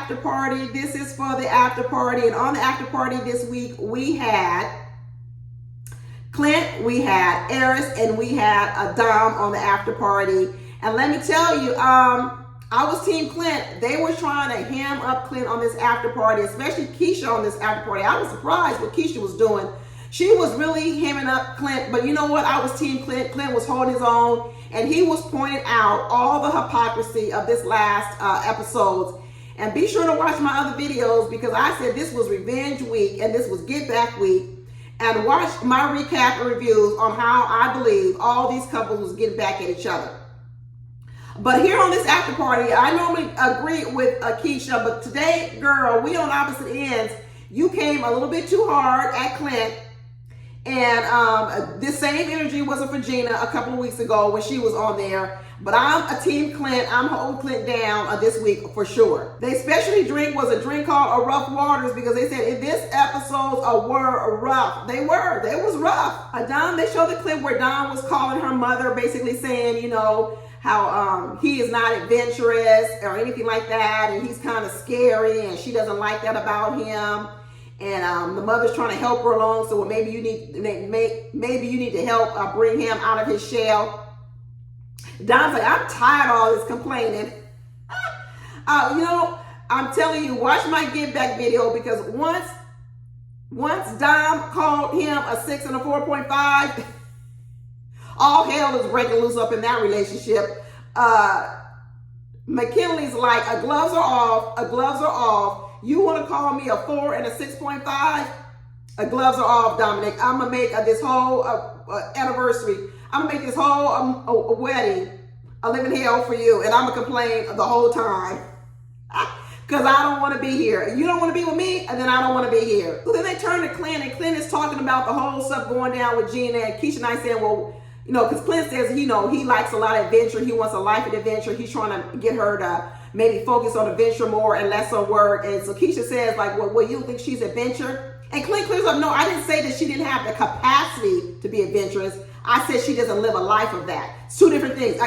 after party. This is for the after party. And on the after party this week, we had Clint, we had Aries, and we had a Dom on the after party. And let me tell you, I was Team Clint. They were trying to ham up Clint on this after party, especially Keisha on this after party. I was surprised what Keisha was doing. She was really hamming up Clint, but you know what? I was Team Clint. Clint was holding his own, and he was pointing out all the hypocrisy of this last episodes. And be sure to watch my other videos, because I said this was Revenge Week and this was Get Back Week. And watch my recap and reviews on how I believe all these couples was getting back at each other. But here on this after party, I normally agree with Keisha, but today, girl, we on opposite ends. You came a little bit too hard at Clint. And this same energy wasn't for Gina a couple of weeks ago when she was on there. But I'm a Team Clint. I'm holding Clint down this week for sure. The specialty drink was a drink called a Rough Waters, because they said in this episode were rough. They was rough. Dom, they showed the clip where Dom was calling her mother, basically saying, you know, how he is not adventurous or anything like that, and he's kind of scary, and she doesn't like that about him. And the mother's trying to help her along, so maybe you need to help bring him out of his shell. Dom's like, I'm tired of all this complaining. You know, I'm telling you, watch my Get Back video, because once Dom called him a 6 and a 4.5, all hell is breaking loose up in that relationship. McKinley's like, gloves are off. You want to call me a 4 and a 6.5? Gloves are off, Dominic. I'm going to make this whole anniversary. I'm going to make this whole wedding a living hell for you. And I'm going to complain the whole time. Because I don't want to be here. You don't want to be with me, and then I don't want to be here. So then they turn to Clint, and Clint is talking about the whole stuff going down with Gina. And Keisha and I saying, well, you know, because Clint says, you know, he likes a lot of adventure. He wants a life of adventure. He's trying to get her to maybe focus on adventure more and less on work. And so Keisha says, like, well, you think she's adventure? And Clint clears up, no, I didn't say that she didn't have the capacity to be adventurous. I said she doesn't live a life of that. It's two different things.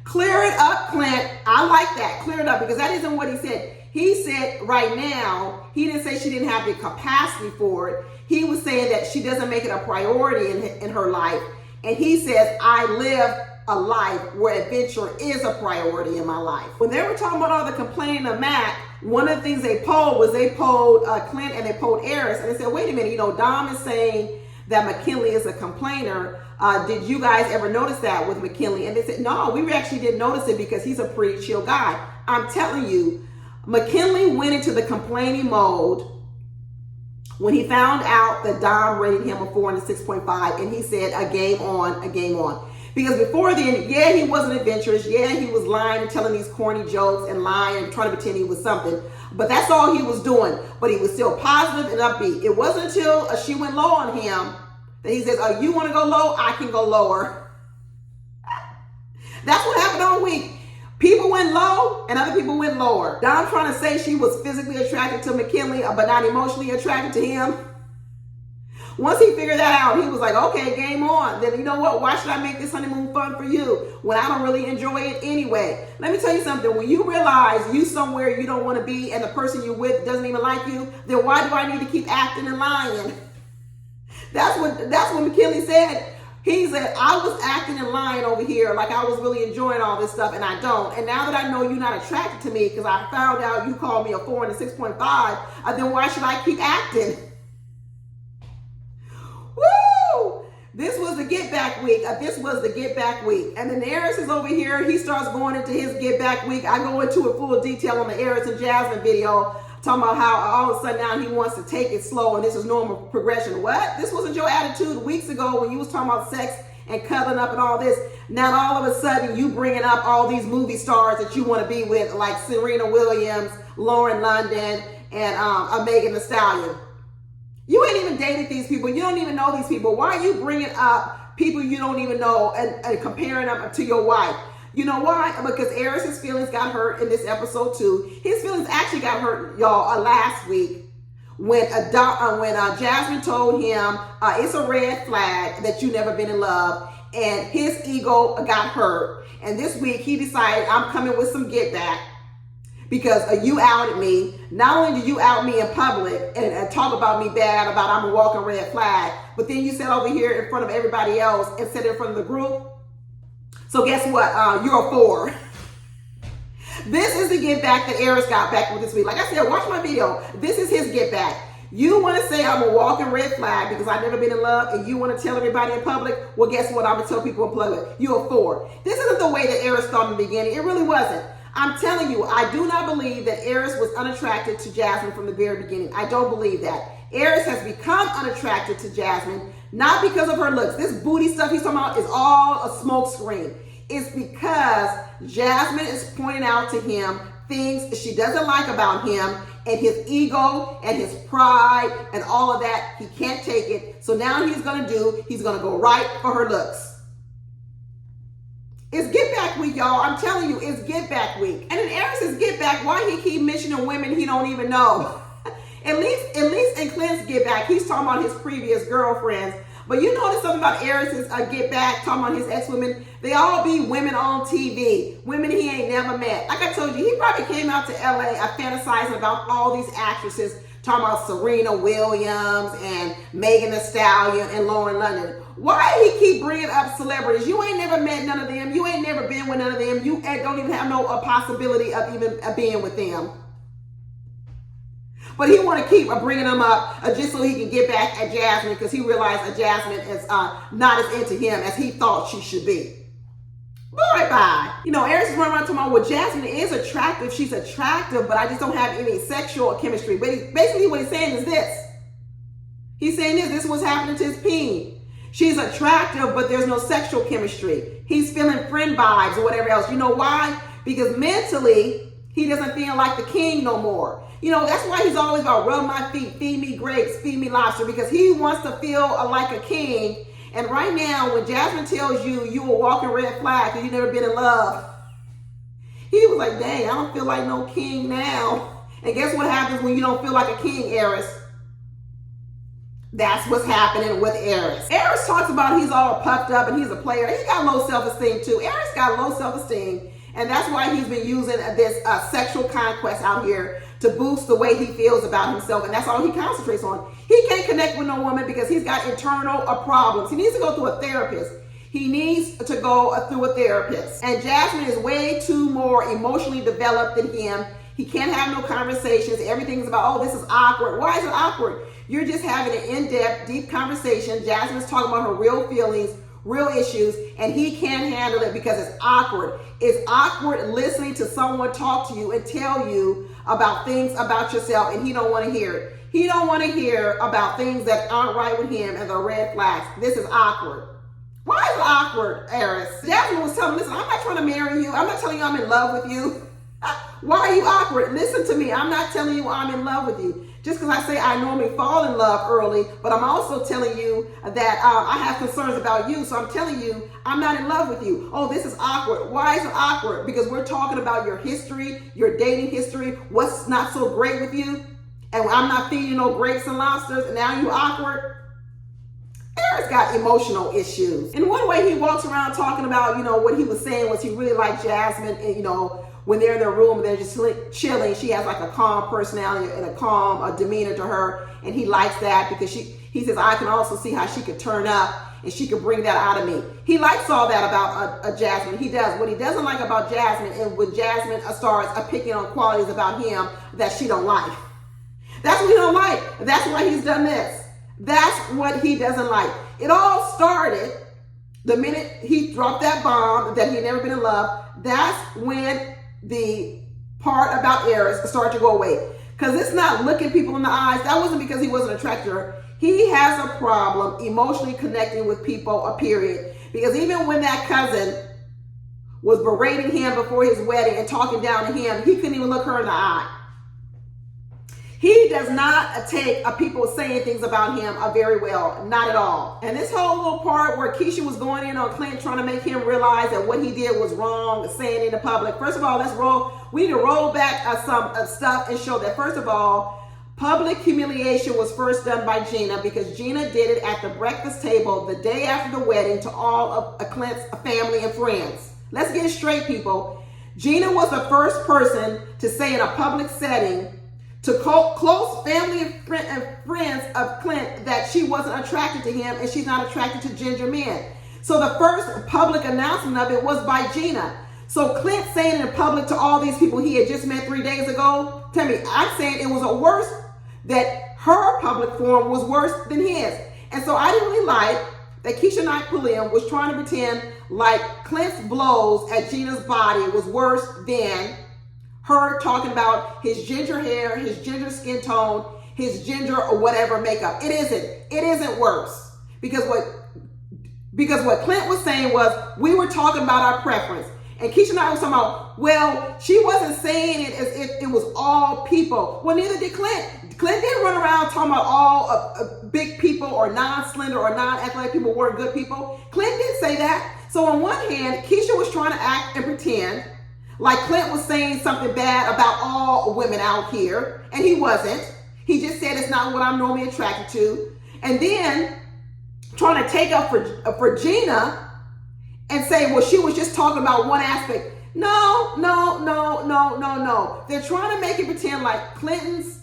Clear it up, Clint. I like that. Clear it up, because that isn't what he said. He said right now, he didn't say she didn't have the capacity for it. He was saying that she doesn't make it a priority in her life. And he says, I live a life where adventure is a priority in my life. When they were talking about all the complaining of Mac, one of the things they polled Clint and they polled Aries. And they said, wait a minute, you know, Dom is saying that McKinley is a complainer. Did you guys ever notice that with McKinley? And they said, no, we actually didn't notice it, because he's a pretty chill guy. I'm telling you, McKinley went into the complaining mode when he found out that Dom rated him a 4 and a 6.5, and he said, a game on. Because before then, yeah, he wasn't adventurous. Yeah, he was lying and telling these corny jokes and lying and trying to pretend he was something. But that's all he was doing. But he was still positive and upbeat. It wasn't until she went low on him that he says, oh, you want to go low? I can go lower. That's what happened all week. People went low and other people went lower. Dom trying to say she was physically attracted to McKinley, but not emotionally attracted to him. Once he figured that out, he was like, okay, game on. Then you know what? Why should I make this honeymoon fun for you when I don't really enjoy it anyway? Let me tell you something. When you realize you somewhere you don't want to be and the person you're with doesn't even like you, then why do I need to keep acting and lying? That's what McKinley said. He said, I was acting and lying over here like I was really enjoying all this stuff, and I don't. And now that I know you're not attracted to me because I found out you called me a 4 and a 6.5, then why should I keep acting? Woo! This was the Get Back Week. And then Aries is over here. He starts going into his Get Back Week. I go into it full detail on the Aries and Jasmine video, talking about how all of a sudden now he wants to take it slow and this is normal progression. What? This wasn't your attitude weeks ago when you was talking about sex and cuddling up and all this. Now all of a sudden you bringing up all these movie stars that you want to be with, like Serena Williams, Lauren London, and Megan Thee Stallion. You ain't even dated these people. You don't even know these people. Why are you bringing up people you don't even know and comparing them to your wife? You know why? Because Aries' feelings got hurt in this episode too. His feelings actually got hurt, y'all, last week when Jasmine told him it's a red flag that you never been in love, and his ego got hurt. And this week he decided, I'm coming with some get back. because you outed me. Not only did you out me in public and talk about me bad, about I'm a walking red flag, but then you said over here in front of everybody else and said in front of the group. So guess what? You're a 4. This is the get back that Aries got back with this week. Like I said, watch my video. This is his get back. You want to say I'm a walking red flag because I've never been in love, and you want to tell everybody in public? Well, guess what? I'm going to tell people in public. You're a 4. This isn't the way that Aries thought in the beginning. It really wasn't. I'm telling you, I do not believe that Aries was unattracted to Jasmine from the very beginning. I don't believe that. Aries has become unattracted to Jasmine, not because of her looks. This booty stuff he's talking about is all a smoke screen. It's because Jasmine is pointing out to him things she doesn't like about him, and his ego and his pride and all of that. He can't take it. So now he's going to go right for her looks. It's get back week, y'all. I'm telling you, it's get back week. And in Aries' get back, why he keep mentioning women he don't even know? At least in Clint's get back, he's talking about his previous girlfriends. But you notice something about Aries' get back, talking about his ex-women, they all be women on TV, women he ain't never met. Like I told you, he probably came out to LA fantasizing about all these actresses, talking about Serena Williams and Megan Thee Stallion and Lauren London. Why he keep bringing up celebrities? You ain't never met none of them. You ain't never been with none of them. You don't even have no possibility of even being with them. But he want to keep bringing them up just so he can get back at Jasmine, because he realized that Jasmine is not as into him as he thought she should be. Boy, bye. You know, Aries is running around talking about, well, Jasmine is attractive. She's attractive, but I just don't have any sexual chemistry. But basically what he's saying is this. He's saying this is what's happening to his peen. She's attractive, but there's no sexual chemistry. He's feeling friend vibes or whatever else. You know why? Because mentally, he doesn't feel like the king no more. You know, that's why he's always about rub my feet, feed me grapes, feed me lobster, because he wants to feel like a king. And right now, when Jasmine tells you you a walking red flag because you've never been in love, he was like, dang, I don't feel like no king now. And guess what happens when you don't feel like a king, Aries? That's what's happening with Aries. Aries talks about he's all puffed up and he's a player. He got low self-esteem too. Aries got low self-esteem. And that's why he's been using this sexual conquest out here to boost the way he feels about himself. And that's all he concentrates on. He can't connect with no woman because he's got internal problems. He needs to go through a therapist. He needs to go through a therapist. And Jasmine is way too more emotionally developed than him. He can't have no conversations. Everything's about, oh, this is awkward. Why is it awkward? You're just having an in-depth, deep conversation. Jasmine's talking about her real feelings, real issues, and he can't handle it because it's awkward. It's awkward listening to someone talk to you and tell you about things about yourself, and he don't want to hear it. He don't want to hear about things that aren't right with him and the red flags. This is awkward. Why is it awkward, Aries? Jasmine was telling me, listen, I'm not trying to marry you. I'm not telling you I'm in love with you. Why are you awkward? Listen to me. I'm not telling you I'm in love with you. Just because I say I normally fall in love early, but I'm also telling you that I have concerns about you. So I'm telling you I'm not in love with you. Oh, this is awkward. Why is it awkward? Because we're talking about your history, your dating history, what's not so great with you. And I'm not feeding you no grapes and lobsters, and now you awkward. Aries got emotional issues. In one way, he walks around talking about, what he was saying was he really liked Jasmine, and, when they're in their room and they're just chilling, she has like a calm personality and a calm demeanor to her. And he likes that because he says, I can also see how she could turn up and she could bring that out of me. He likes all that about Jasmine. He does. What he doesn't like about Jasmine is when Jasmine starts picking on qualities about him that she don't like. That's what he don't like. That's why he's done this. That's what he doesn't like. It all started the minute he dropped that bomb that he'd never been in love. That's when the part about Aries started to go away. Because it's not looking people in the eyes. That wasn't because he wasn't attracted to her. He has a problem emotionally connecting with people, period. Because even when that cousin was berating him before his wedding and talking down to him, he couldn't even look her in the eye. He does not take people saying things about him very well, not at all. And this whole little part where Keisha was going in on Clint, trying to make him realize that what he did was wrong, saying it in the public. First of all, we need to roll back some stuff and show that, first of all, public humiliation was first done by Gina, because Gina did it at the breakfast table the day after the wedding to all of Clint's family and friends. Let's get it straight, people. Gina was the first person to say in a public setting to close family and friends of Clint that she wasn't attracted to him and she's not attracted to ginger men. So the first public announcement of it was by Gina. So Clint saying in public to all these people he had just met 3 days ago, tell me, I'm saying it was a worse, that her public forum was worse than his. And so I didn't really like that Keisha Knight Pulliam was trying to pretend like Clint's blows at Gina's body was worse than her talking about his ginger hair, his ginger skin tone, his ginger or whatever makeup. It isn't. It isn't worse. Because what Clint was saying was, we were talking about our preference. And Keisha Knight was talking about, well, she wasn't saying it as if it was all people. Well, neither did Clint. Clint didn't run around talking about all big people or non-slender or non-athletic people weren't good people. Clint didn't say that. So on one hand, Keisha was trying to act and pretend like Clint was saying something bad about all women out here, and he wasn't. He just said it's not what I'm normally attracted to. And then trying to take up for Gina and say, well, she was just talking about one aspect. No. They're trying to make it pretend like Clint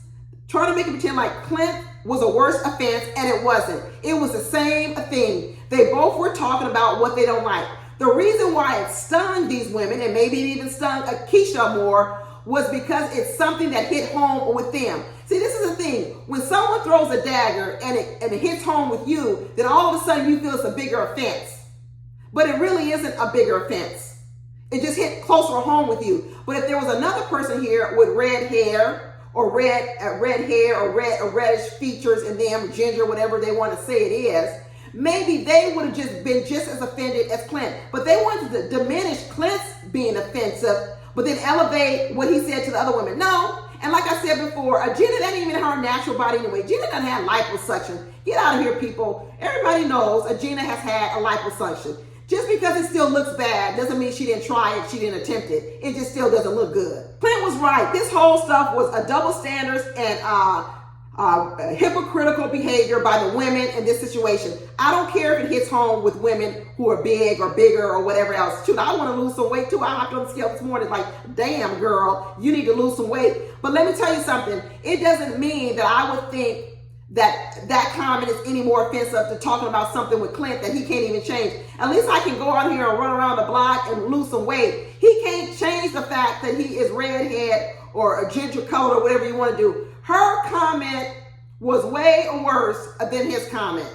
was a worse offense, and it wasn't. It was the same thing. They both were talking about what they don't like. The reason why it stung these women, and maybe it even stung Keisha more, was because it's something that hit home with them. See, this is the thing. When someone throws a dagger and it hits home with you, then all of a sudden you feel it's a bigger offense. But it really isn't a bigger offense. It just hit closer home with you. But if there was another person here with red hair or reddish features in them, ginger, whatever they want to say it is, maybe they would have just been just as offended as Clint. But they wanted to diminish Clint's being offensive, but then elevate what he said to the other women. No. And like I said before, Gina, that ain't even her natural body anyway. Gina doesn't have liposuction. Get out of here, people. Everybody knows Gina has had a liposuction. Just because it still looks bad doesn't mean she didn't try it, she didn't attempt it. It just still doesn't look good. Clint was right. This whole stuff was a double standards and hypocritical behavior by the women in this situation. I don't care if it hits home with women who are big or bigger or whatever else. Shoot, I want to lose some weight too. I hopped on the scale this morning like, damn girl, you need to lose some weight. But let me tell you something. It doesn't mean that I would think that comment is any more offensive to talking about something with Clint that he can't even change. At least I can go out here and run around the block and lose some weight. He can't change the fact that he is redhead or a ginger color or whatever you want to do. Her comment was way worse than his comment.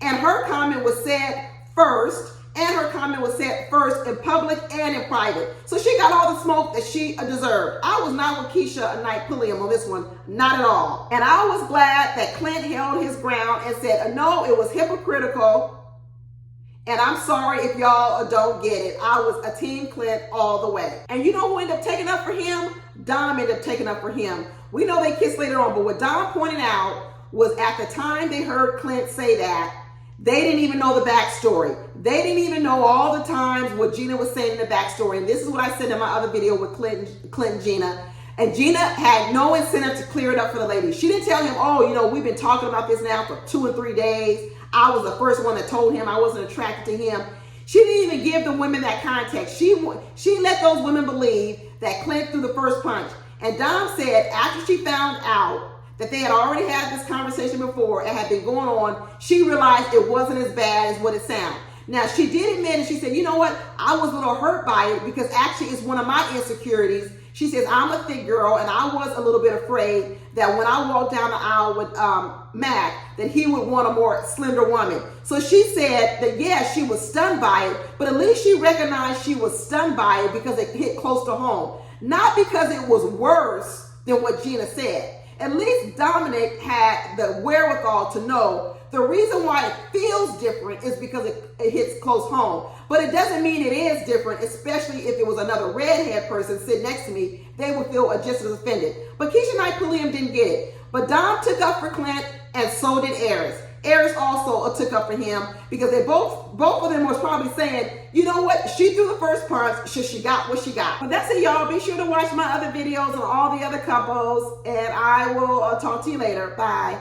And her comment was said first, and her comment was said first in public and in private. So she got all the smoke that she deserved. I was not with Keisha Knight Pulliam on this one, not at all. And I was glad that Clint held his ground and said, no, it was hypocritical. And I'm sorry if y'all don't get it. I was a team Clint all the way. And you know who ended up taking up for him? Dom ended up taking up for him. We know they kissed later on, but what Dom pointed out was at the time they heard Clint say that, they didn't even know the backstory. They didn't even know all the times what Gina was saying in the backstory. And this is what I said in my other video with Clint and Gina. And Gina had no incentive to clear it up for the ladies. She didn't tell him, oh, you know, we've been talking about this now for 2 or 3 days. I was the first one that told him I wasn't attracted to him. She didn't even give the women that context. She let those women believe that Clint threw the first punch. And Dom said after she found out that they had already had this conversation before and had been going on, she realized it wasn't as bad as what it sounded. Now, she did admit, and she said, you know what? I was a little hurt by it because actually it's one of my insecurities. She says, I'm a thick girl, and I was a little bit afraid that when I walked down the aisle with Mac, that he would want a more slender woman. So she said that, yeah, she was stunned by it, but at least she recognized she was stunned by it because it hit close to home. Not because it was worse than what Gina said. At least Dominic had the wherewithal to know the reason why it feels different is because it hits close home. But it doesn't mean it is different, especially if it was another redhead person sitting next to me, they would feel just as offended. But Keisha Knight Pulliam didn't get it. But Dom took up for Clint, and so did Aries. Aries also took up for him because they both of them was probably saying, you know what, she threw the first punch, so she got what she got. But that's it, y'all. Be sure to watch my other videos on all the other couples, and I will talk to you later. Bye.